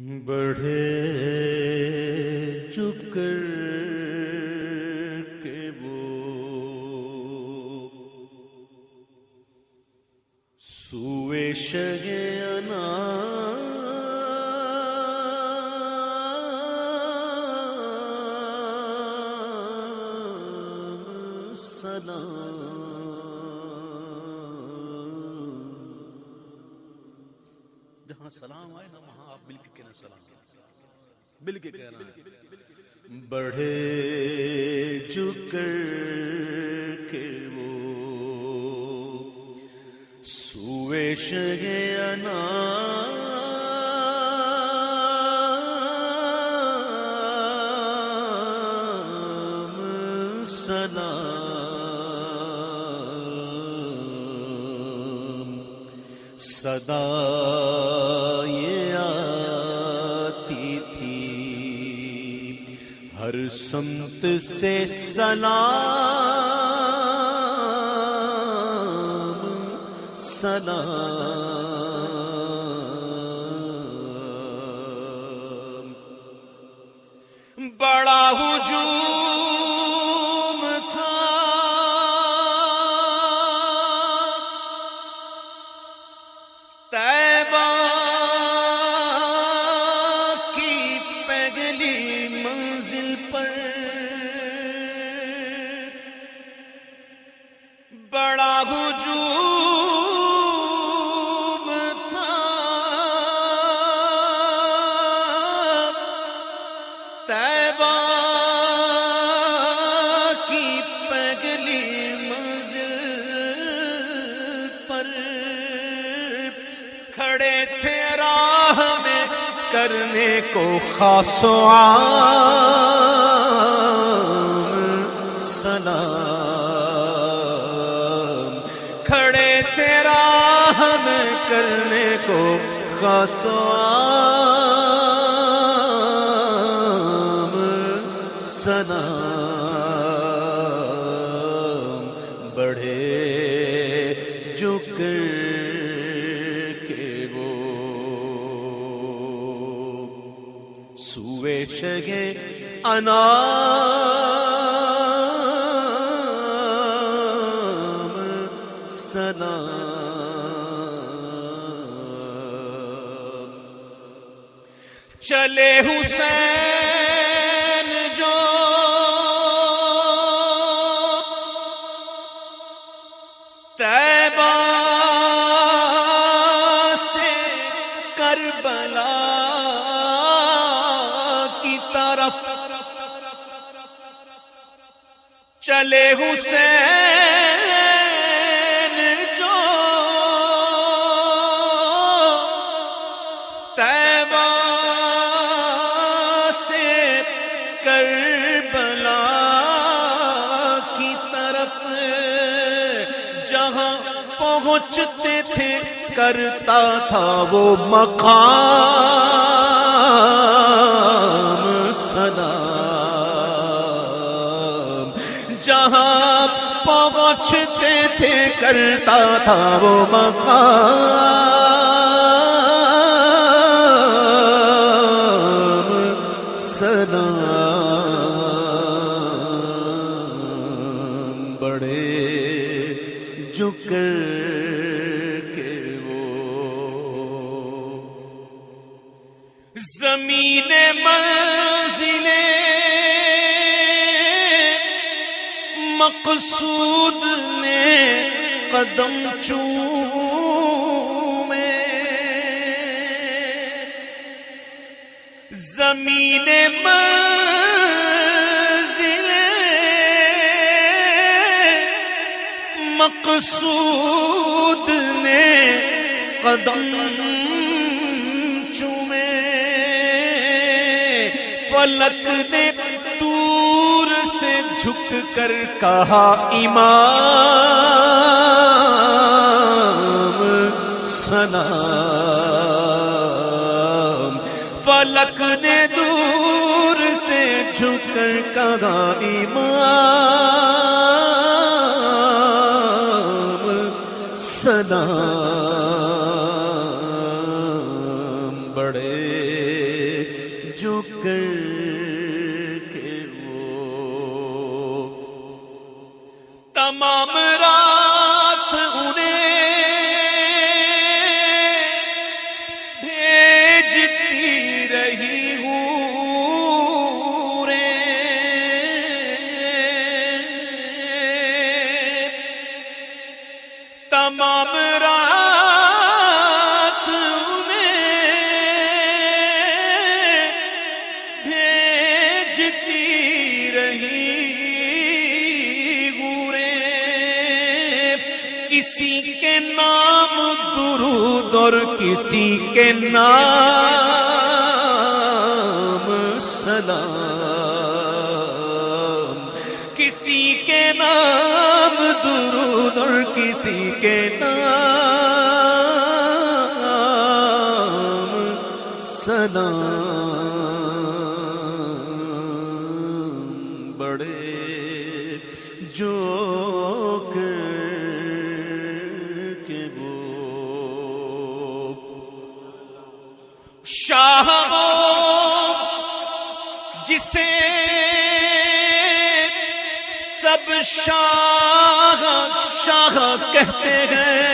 بڑھے چپ کر کے وہ سوئے شگ انام سلام جہاں سلام آئے نا وہاں آپ مل کے کہنا سلام مل کے کہنا ہے بڑھے جھک کر کے وہ سوئے شگ انام سلام صدا یہ آتی تھی ہر سمت سے سلام سلام بڑا ہجوم تھا طیبہ کی پگلی منزل پر بڑا ہجوم تھا طیبہ کی پگلی منزل پر کھڑے تھے راہ میں کرنے کو خاص و عام سلام کھڑے تھے راہ میں کرنے کو خاص و عام سلام بڑھے جھک کر کے وہ سوئے شگ انام سلام چلے حسین جو طیبہ سے کربلا کی طرف چلے حسین جو طیبہ سے کربلا کی طرف جہاں پہنچتے تھے کرتا تھا وہ مقام سلام جہاں پہنچتے تھے کرتا تھا وہ مقام سلام بڑے جھک کر کے وہ زمین منزل مقصود نے قدم چومے زمین منزل مقصود نے قدم چومے فلک نے دور سے جھک کر کہا امام سلام فلک نے دور سے جھک کر کہا امام سلام بڑے جو کر کے وہ تمام رات انہیں بھیجتی رہی ہوں رے، تمام رات انہیں بھیجتی رہی ہوں رے، کسی کے نام درود اور کسی کے نام سلام، کسی کے نام درود اور کسی کے نام سلام، بڑے جو کے وہ شاہ وہ جسے سب شاہ شاہ کہتے ہیں،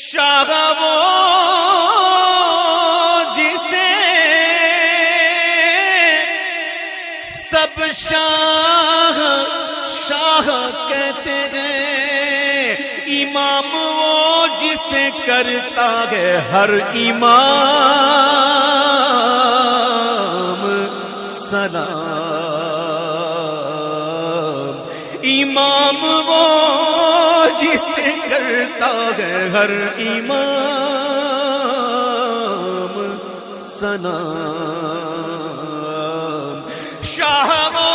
شاہ وہ جسے سب شاہ شاہ کہتے ہیں، امام وہ جسے کرتا ہے ہر امام سلام، امام وہ جسے کرتا ہے ہر امام سلام، شاہ وہ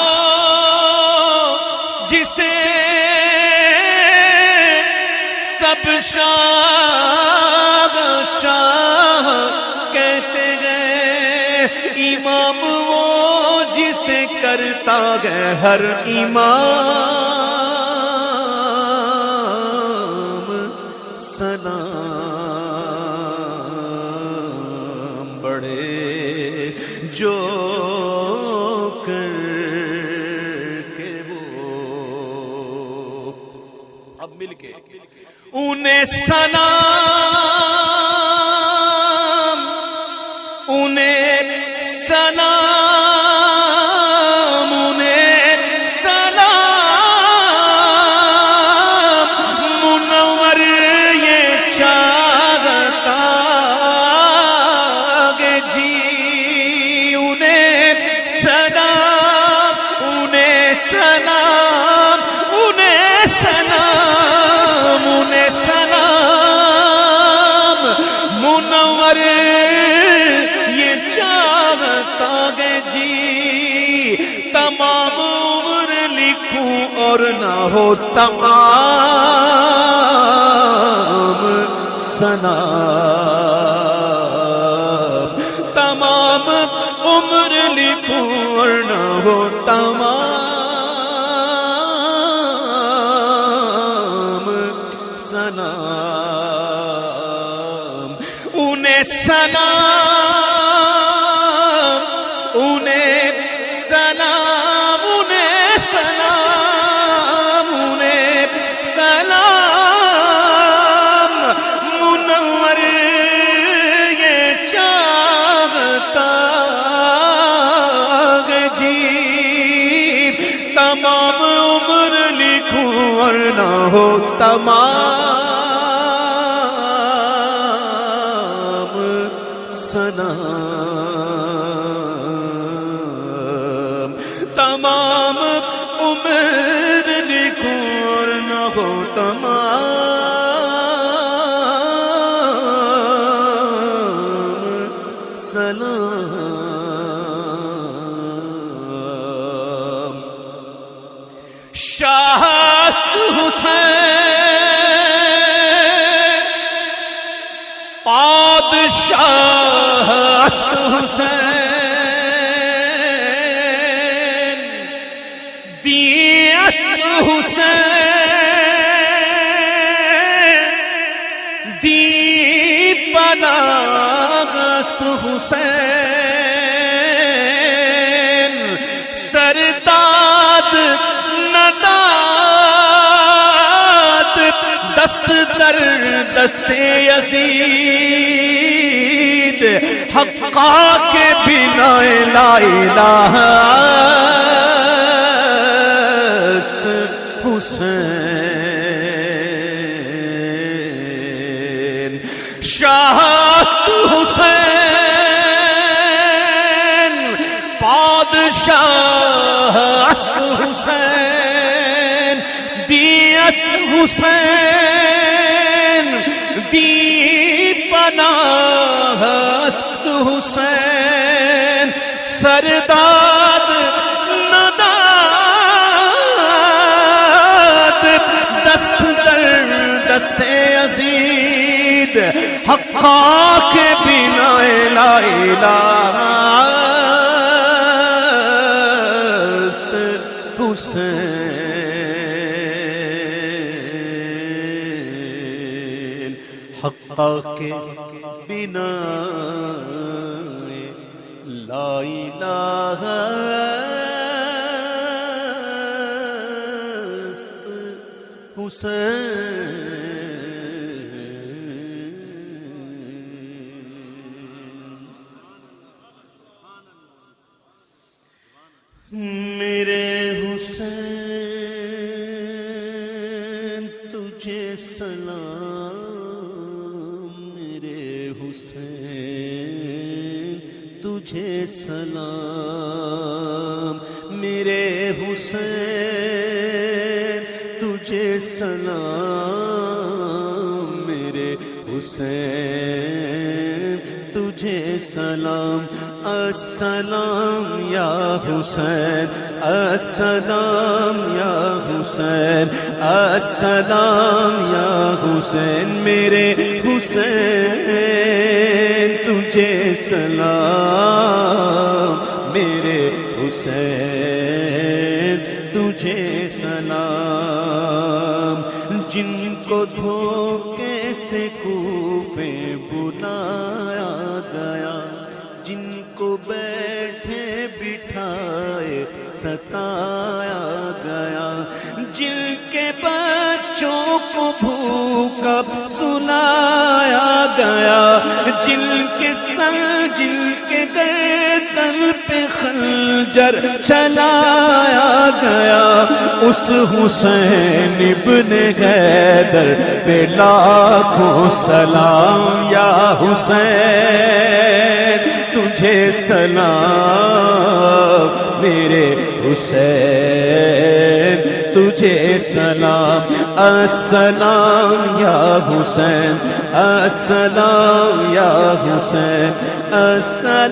جسے سب شاہ شاہ کہتے ہیں، امام وہ جسے کرتا ہے ہر امام سلام، بڑے جو کر کے وہ اب مل کے انہیں سلام، انہیں سلام، انہیں سلام، منور یہ چاہتا گے جی، انہیں سلام، انہیں سلام، انہیں سلام، انہیں سلام، منور یہ چاہتا ہے جی، تمام عمر لکھوں اور نہ ہو تمام سلام، تمام عمر لکھوں اور نہ ہو تمام سلام، انہیں سلام، انہیں سلام، انہیں سلام، انہیں سلام، منور یہ چاہتا ہے جی، تمام عمر لکھوں اور نہ ہو تمام سلام، تمام عمر لکھوں اور نہ ہو تمام سلام، شاہ حسین پادشاہ حسین دی حسین دی پناہ است حسین سرداد نداد دست در دست یزید حقا کے بنا لا الہ است حسین شاہ است حسین پادشاہ است حسین دی است حسین دی پناہ است حسین سرداد نداد دست در دست یزید حقا کے بنا لا الہ است حسین حقا کے بنا لا الہ است حسین میرے حسین تجھے سلام میرے حسین تجھے سلام میرے حسین تجھے سلام میرے حسین تجھے سلام السلام یا حسین السلام یا حسین السلام یا حسین میرے حسین تجھے سلام میرے حسین تجھے سلام جن کو دھوکے سے کوفے بلایا گیا جن کو بیٹھے بٹھائے ستایا گیا جن کے بچوں کو بھوکا سنایا گیا جن کے سر جن کے گردن پہ خنجر چلایا گیا اس حسین ابن حیدر پہ لاکھوں سلام یا حسین تجھے سلام میرے حسین تجھے سلام السلام یا حسین السلام یا حسین السلام